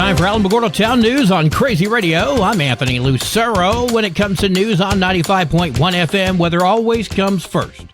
Time for Alamogordo Town News on Crazy Radio. I'm Anthony Lucero. When it comes to news on 95.1 FM, weather always comes first.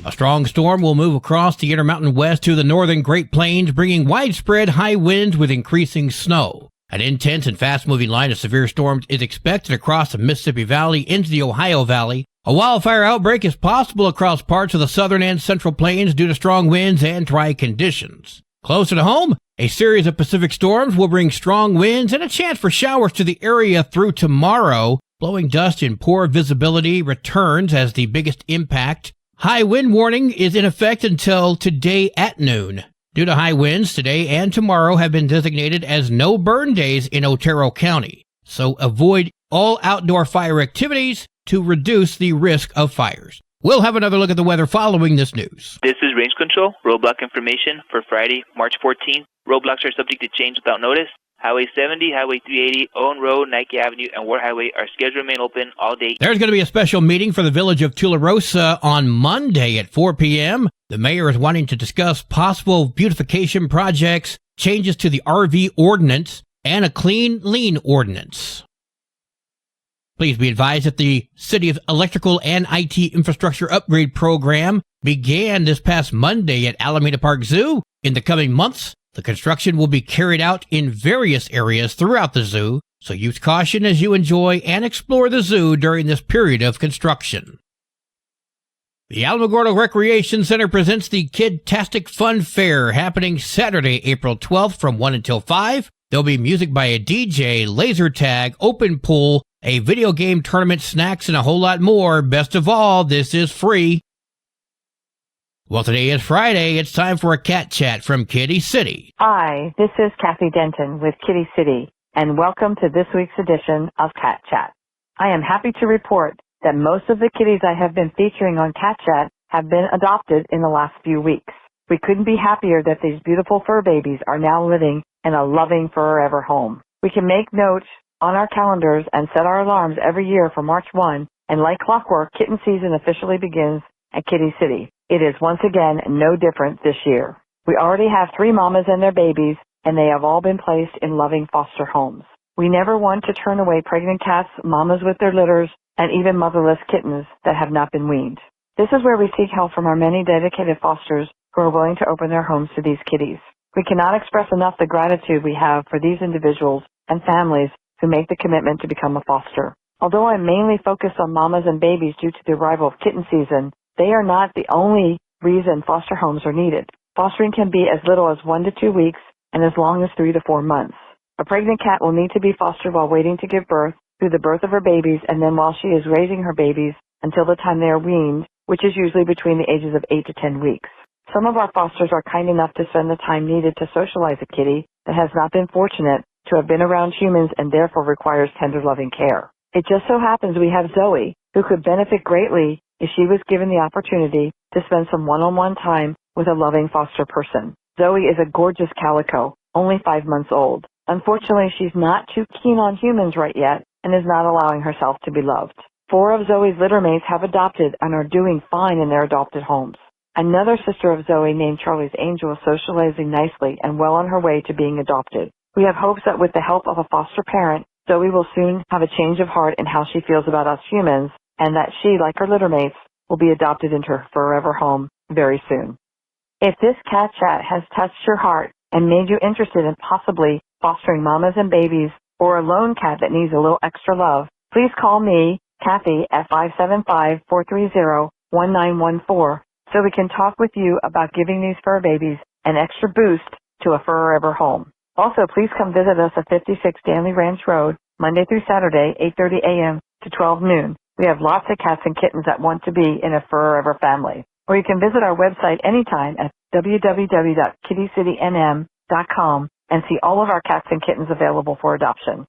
A strong storm will move across the Intermountain West to the northern Great Plains, bringing widespread high winds with increasing snow. An intense and fast-moving line of severe storms is expected across the Mississippi Valley into the Ohio Valley. A wildfire outbreak is possible across parts of the southern and central plains due to strong winds and dry conditions. Closer to home, a series of Pacific storms will bring strong winds and a chance for showers to the area through tomorrow. Blowing dust and poor visibility returns as the biggest impact. High wind warning is in effect until today at noon. Due to high winds, today and tomorrow have been designated as no burn days in Otero County. So avoid all outdoor fire activities to reduce the risk of fires. We'll have another look at the weather following this news. This is Range Control. Roadblock information for Friday, March 14th. Roadblocks are subject to change without notice. Highway 70, Highway 380, Owen Road, Nike Avenue, and Ward Highway are scheduled to remain open all day. There's going to be a special meeting for the village of Tularosa on Monday at 4 p.m. The mayor is wanting to discuss possible beautification projects, changes to the RV ordinance, and a clean, lean ordinance. Please be advised that the city's electrical and IT infrastructure upgrade program began this past Monday at Alameda Park Zoo. In the coming months, the construction will be carried out in various areas throughout the zoo, so use caution as you enjoy and explore the zoo during this period of construction. The Alamogordo Recreation Center presents the Kidtastic Fun Fair happening Saturday, April 12th from 1 until 5. There'll be music by a DJ, laser tag, open pool, a video game tournament, snacks, and a whole lot more. Best of all, this is free. Well, today is Friday. It's time for a cat chat from Kitty City. Hi, this is Kathy Denton with Kitty City, and welcome to this week's edition of Cat Chat. I am happy to report that most of the kitties I have been featuring on Cat Chat have been adopted in the last few weeks. We couldn't be happier that these beautiful fur babies are now living in a loving forever home. We can make notes on our calendars and set our alarms every year for March 1, and like clockwork, kitten season officially begins at Kitty City. It is once again no different this year. We already have 3 mamas and their babies, and they have all been placed in loving foster homes. We never want to turn away pregnant cats, mamas with their litters, and even motherless kittens that have not been weaned. This is where we seek help from our many dedicated fosters who are willing to open their homes to these kitties. We cannot express enough the gratitude we have for these individuals and families who make the commitment to become a foster. Although I'm mainly focused on mamas and babies due to the arrival of kitten season, they are not the only reason foster homes are needed. Fostering can be as little as 1 to 2 weeks and as long as 3 to 4 months. A pregnant cat will need to be fostered while waiting to give birth, through the birth of her babies, and then while she is raising her babies until the time they are weaned, which is usually between the ages of 8 to 10 weeks. Some of our fosters are kind enough to spend the time needed to socialize a kitty that has not been fortunate to have been around humans and therefore requires tender loving care. It just so happens we have Zoe, who could benefit greatly if she was given the opportunity to spend some one-on-one time with a loving foster person. Zoe is a gorgeous calico, only 5 months old. Unfortunately, she's not too keen on humans right yet and is not allowing herself to be loved. 4 of Zoe's littermates have adopted and are doing fine in their adopted homes. Another sister of Zoe named Charlie's Angel is socializing nicely and well on her way to being adopted. We have hopes that with the help of a foster parent, Zoe will soon have a change of heart in how she feels about us humans, and that she, like her littermates, will be adopted into her forever home very soon. If this cat chat has touched your heart and made you interested in possibly fostering mamas and babies or a lone cat that needs a little extra love, please call me, Kathy, at 575-430-1914 so we can talk with you about giving these fur babies an extra boost to a forever home. Also, please come visit us at 56 Stanley Ranch Road, Monday through Saturday, 8:30 a.m. to 12 noon. We have lots of cats and kittens that want to be in a forever family. Or you can visit our website anytime at www.kittycitynm.com and see all of our cats and kittens available for adoption.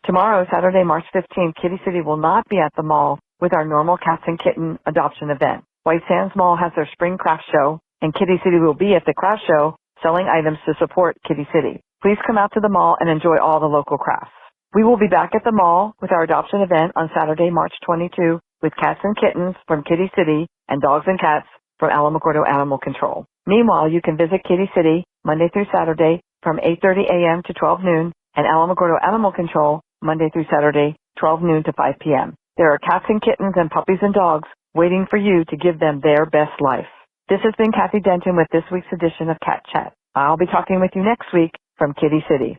Tomorrow, Saturday, March 15th, Kitty City will not be at the mall with our normal cats and kitten adoption event. White Sands Mall has their spring craft show, and Kitty City will be at the craft show selling items to support Kitty City. Please come out to the mall and enjoy all the local crafts. We will be back at the mall with our adoption event on Saturday, March 22, with cats and kittens from Kitty City and dogs and cats from Alamogordo Animal Control. Meanwhile, you can visit Kitty City Monday through Saturday from 8:30 a.m. to 12 noon and Alamogordo Animal Control Monday through Saturday, 12 noon to 5 p.m. There are cats and kittens and puppies and dogs waiting for you to give them their best life. This has been Kathy Denton with this week's edition of Cat Chat. I'll be talking with you next week from Kitty City.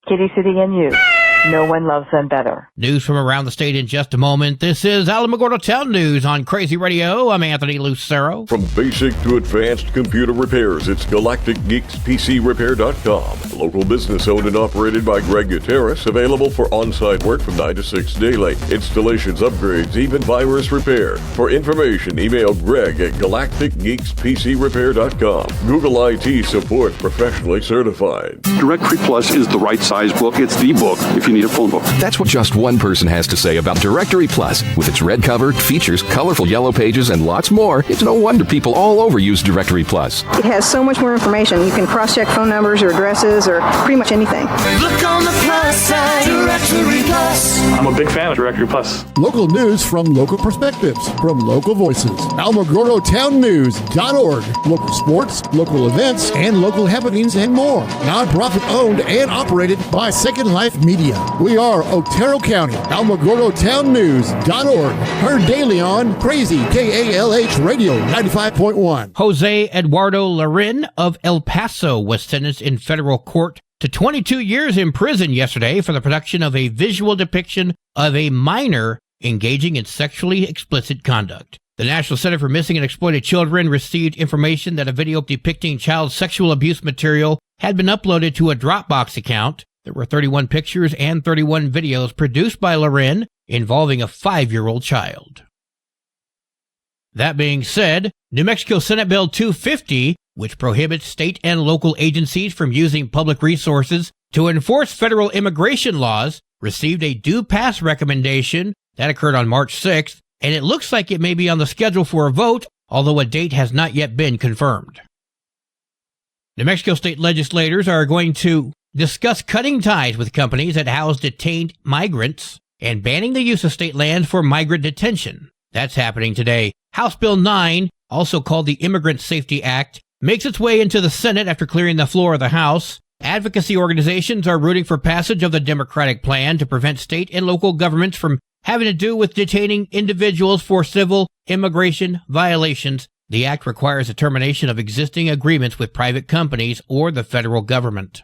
Kitty City and you. No one loves them better. News from around the state in just a moment. This is Alamogordo Town News on Crazy Radio. I'm Anthony Lucero. From basic to advanced computer repairs, it's GalacticGeeksPCRepair.com. Local business owned and operated by Greg Gutierrez. Available for on-site work from 9 to 6 daily. Installations, upgrades, even virus repair. For information, email Greg at GalacticGeeksPCRepair.com. Google IT support, professionally certified. Directory Plus is the right size book. It's the book if you need a phone book. That's what just one person has to say about Directory Plus. With its red cover, features, colorful yellow pages, and lots more, it's no wonder people all over use Directory Plus. It has so much more information. You can cross-check phone numbers or addresses or pretty much anything. Look on the plus side, Directory Plus. I'm a big fan of Directory Plus. Local news from local perspectives, from local voices. AlamogordoTownNews.org. Local sports, local events, and local happenings and more. Nonprofit owned and operated by Second Life Media. We are Otero County. AlamogordoTownNews.org. Heard daily on Crazy KALH Radio 95.1. Jose Eduardo Larin of El Paso was sentenced in federal court to 22 years in prison yesterday for the production of a visual depiction of a minor engaging in sexually explicit conduct. The National Center for Missing and Exploited Children received information that a video depicting child sexual abuse material had been uploaded to a Dropbox account. There were 31 pictures and 31 videos produced by Larin involving a 5-year-old child. That being said, New Mexico Senate Bill 250, which prohibits state and local agencies from using public resources to enforce federal immigration laws, received a due pass recommendation that occurred on March 6th, and it looks like it may be on the schedule for a vote, although a date has not yet been confirmed. New Mexico state legislators are going to discuss cutting ties with companies that house detained migrants and banning the use of state land for migrant detention. That's happening today. House Bill 9, also called the Immigrant Safety Act, makes its way into the Senate after clearing the floor of the House. Advocacy organizations are rooting for passage of the Democratic plan to prevent state and local governments from having to do with detaining individuals for civil immigration violations. The act requires a termination of existing agreements with private companies or the federal government.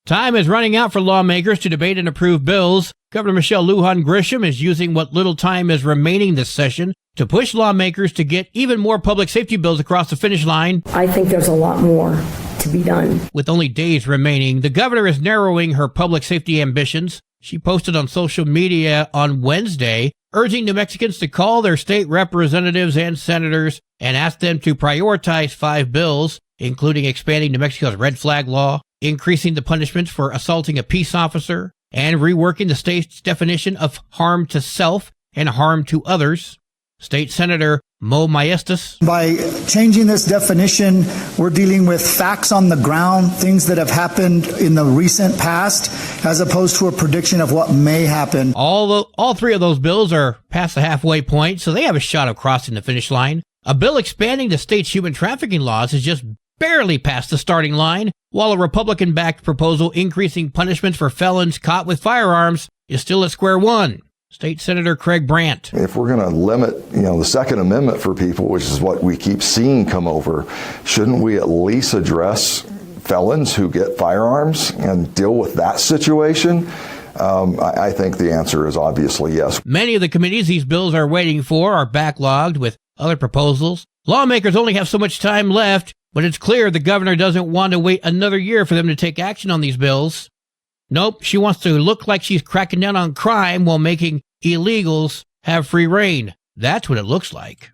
Time is running out for lawmakers to debate and approve bills. Governor Michelle Lujan Grisham is using what little time is remaining this session to push lawmakers to get even more public safety bills across the finish line. I think there's a lot more to be done. With only days remaining, the governor is narrowing her public safety ambitions. She posted on social media on Wednesday, urging New Mexicans to call their state representatives and senators and ask them to prioritize 5 bills, including expanding New Mexico's red flag law, increasing the punishments for assaulting a peace officer, and reworking the state's definition of harm to self and harm to others. State Senator Mo Maestas. By changing this definition, we're dealing with facts on the ground, things that have happened in the recent past, as opposed to a prediction of what may happen. All 3 of those bills are past the halfway point, so they have a shot of crossing the finish line. A bill expanding the state's human trafficking laws is just barely past the starting line, while a Republican-backed proposal increasing punishments for felons caught with firearms is still at square one. State Senator Craig Brandt. If we're going to limit, the Second Amendment for people, which is what we keep seeing come over, shouldn't we at least address felons who get firearms and deal with that situation? I think the answer is obviously yes. Many of the committees these bills are waiting for are backlogged with other proposals. Lawmakers only have so much time left, but it's clear the governor doesn't want to wait another year for them to take action on these bills. Nope, she wants to look like she's cracking down on crime while making illegals have free rein. That's what it looks like.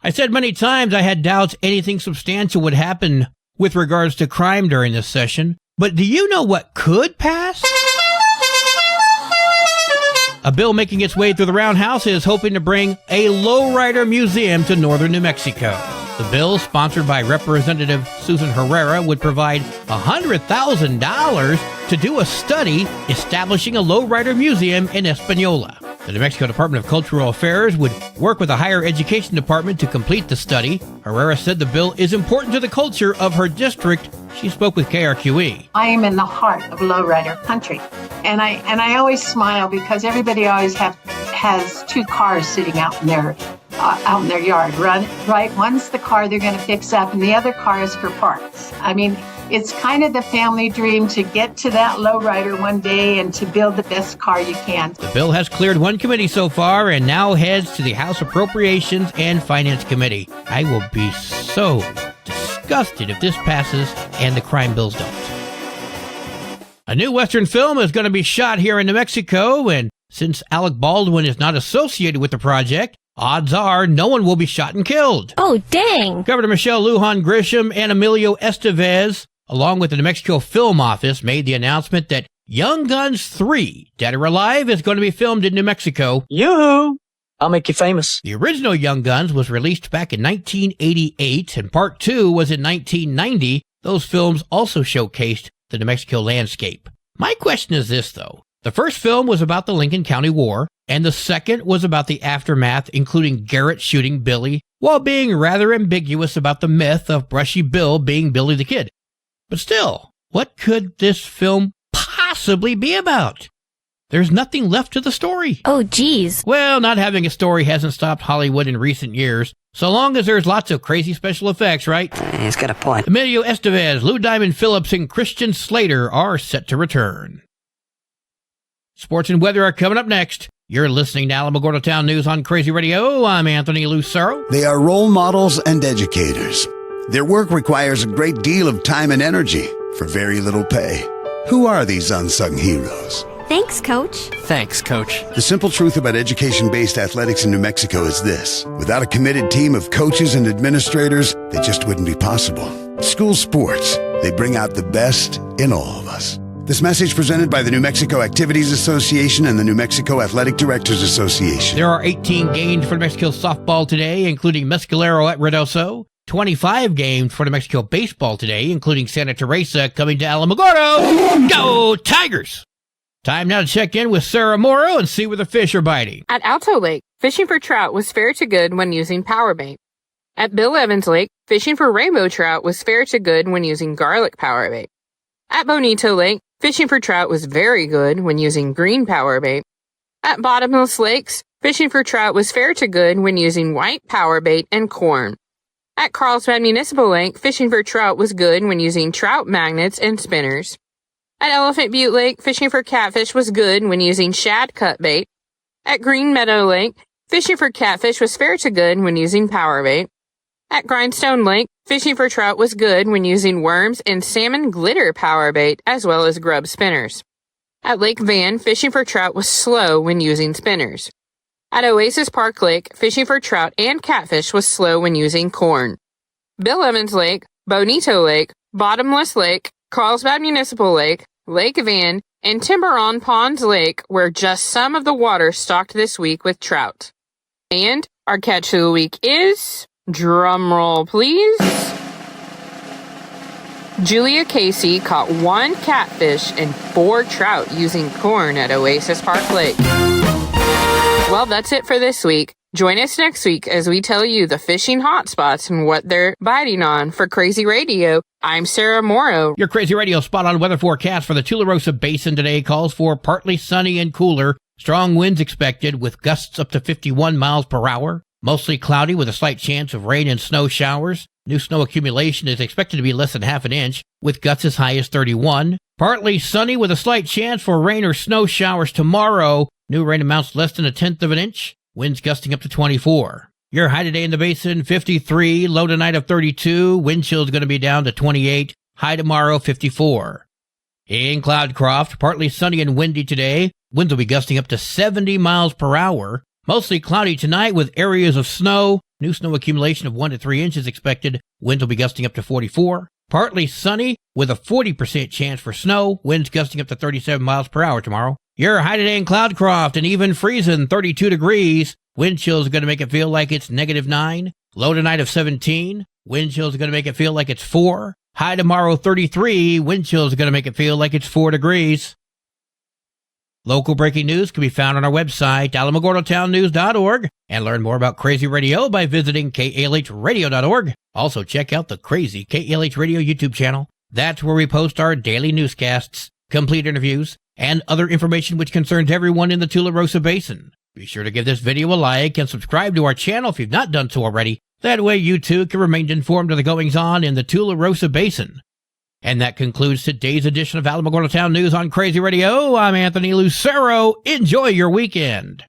I said many times I had doubts anything substantial would happen with regards to crime during this session, but do you know what could pass? A bill making its way through the Roundhouse is hoping to bring a lowrider museum to northern New Mexico. The bill, sponsored by Representative Susan Herrera, would provide $100,000 to do a study establishing a lowrider museum in Espanola. The New Mexico Department of Cultural Affairs would work with the Higher Education Department to complete the study. Herrera said the bill is important to the culture of her district. She spoke with KRQE. I am in the heart of lowrider country, and I always smile because everybody always has two cars sitting out in their yard, right? One's the car they're going to fix up, and the other car is for parts. I mean, it's kind of the family dream to get to that lowrider one day and to build the best car you can. The bill has cleared one committee so far and now heads to the House Appropriations and Finance Committee. I will be so disgusted if this passes and the crime bills don't. A new Western film is going to be shot here in New Mexico, and since Alec Baldwin is not associated with the project, odds are no one will be shot and killed. Oh, dang! Governor Michelle Lujan Grisham and Emilio Estevez, along with the New Mexico Film Office, made the announcement that Young Guns 3, Dead or Alive, is going to be filmed in New Mexico. Yoo-hoo! I'll make you famous. The original Young Guns was released back in 1988, and Part 2 was in 1990. Those films also showcased the New Mexico landscape. My question is this, though. The first film was about the Lincoln County War, and the second was about the aftermath, including Garrett shooting Billy, while being rather ambiguous about the myth of Brushy Bill being Billy the Kid. But still, what could this film possibly be about? There's nothing left to the story. Oh, geez. Well, not having a story hasn't stopped Hollywood in recent years, so long as there's lots of crazy special effects, right? He's got a point. Emilio Estevez, Lou Diamond Phillips, and Christian Slater are set to return. Sports and weather are coming up next. You're listening to Alamogordo Town News on Crazy Radio. I'm Anthony Lucero. They are role models and educators. Their work requires a great deal of time and energy for very little pay. Who are these unsung heroes? Thanks, Coach. Thanks, Coach. The simple truth about education-based athletics in New Mexico is this. Without a committed team of coaches and administrators, they just wouldn't be possible. School sports, they bring out the best in all of us. This message presented by the New Mexico Activities Association and the New Mexico Athletic Directors Association. There are 18 games for New Mexico softball today, including Mescalero at Ruidoso. 25 games for New Mexico baseball today, including Santa Teresa coming to Alamogordo. Go Tigers! Time now to check in with Sarah Morrow and see where the fish are biting. At Alto Lake, fishing for trout was fair to good when using power bait. At Bill Evans Lake, fishing for rainbow trout was fair to good when using garlic power bait. At Bonito Lake, fishing for trout was very good when using green power bait. At Bottomless Lakes, fishing for trout was fair to good when using white power bait and corn. At Carlsbad Municipal Lake, fishing for trout was good when using trout magnets and spinners. At Elephant Butte Lake, fishing for catfish was good when using shad cut bait. At Green Meadow Lake, fishing for catfish was fair to good when using power bait. At Grindstone Lake, fishing for trout was good when using worms and salmon glitter power bait as well as grub spinners. At Lake Van, fishing for trout was slow when using spinners. At Oasis Park Lake, fishing for trout and catfish was slow when using corn. Bill Evans Lake, Bonito Lake, Bottomless Lake, Carlsbad Municipal Lake, Lake Van, and Tiburon Ponds Lake were just some of the water stocked this week with trout. And our catch of the week is, drumroll please, Julia Casey caught 1 catfish and 4 trout using corn at Oasis Park Lake. Well, that's it for this week. Join us next week as we tell you the fishing hotspots and what they're biting on. For Crazy Radio, I'm Sarah Morrow. Your Crazy Radio spot-on weather forecast for the Tularosa Basin today calls for partly sunny and cooler. Strong winds expected with gusts up to 51 miles per hour. Mostly cloudy with a slight chance of rain and snow showers. New snow accumulation is expected to be less than half an inch, with gusts as high as 31. Partly sunny with a slight chance for rain or snow showers tomorrow. New rain amounts less than 1/10 of an inch. Winds gusting up to 24. Your high today in the basin, 53. Low tonight of 32. Wind chill is going to be down to 28. High tomorrow, 54. In Cloudcroft, partly sunny and windy today. Winds will be gusting up to 70 miles per hour. Mostly cloudy tonight with areas of snow. New snow accumulation of 1 to 3 inches expected. Winds will be gusting up to 44. Partly sunny with a 40% chance for snow. Winds gusting up to 37 miles per hour tomorrow. Your high today in Cloudcroft and even freezing, 32 degrees. Wind chill is going to make it feel like it's -9. Low tonight of 17. Wind chill is going to make it feel like it's 4. High tomorrow, 33. Wind chill is going to make it feel like it's 4 degrees. Local breaking news can be found on our website, alamogordotownnews.org, and learn more about Crazy Radio by visiting kalhradio.org. Also, check out the Crazy KALH Radio YouTube channel. That's where we post our daily newscasts, complete interviews, and other information which concerns everyone in the Tularosa Basin. Be sure to give this video a like and subscribe to our channel if you've not done so already. That way you too can remain informed of the goings-on in the Tularosa Basin. And that concludes today's edition of Alamogordo Town News on Crazy Radio. I'm Anthony Lucero. Enjoy your weekend.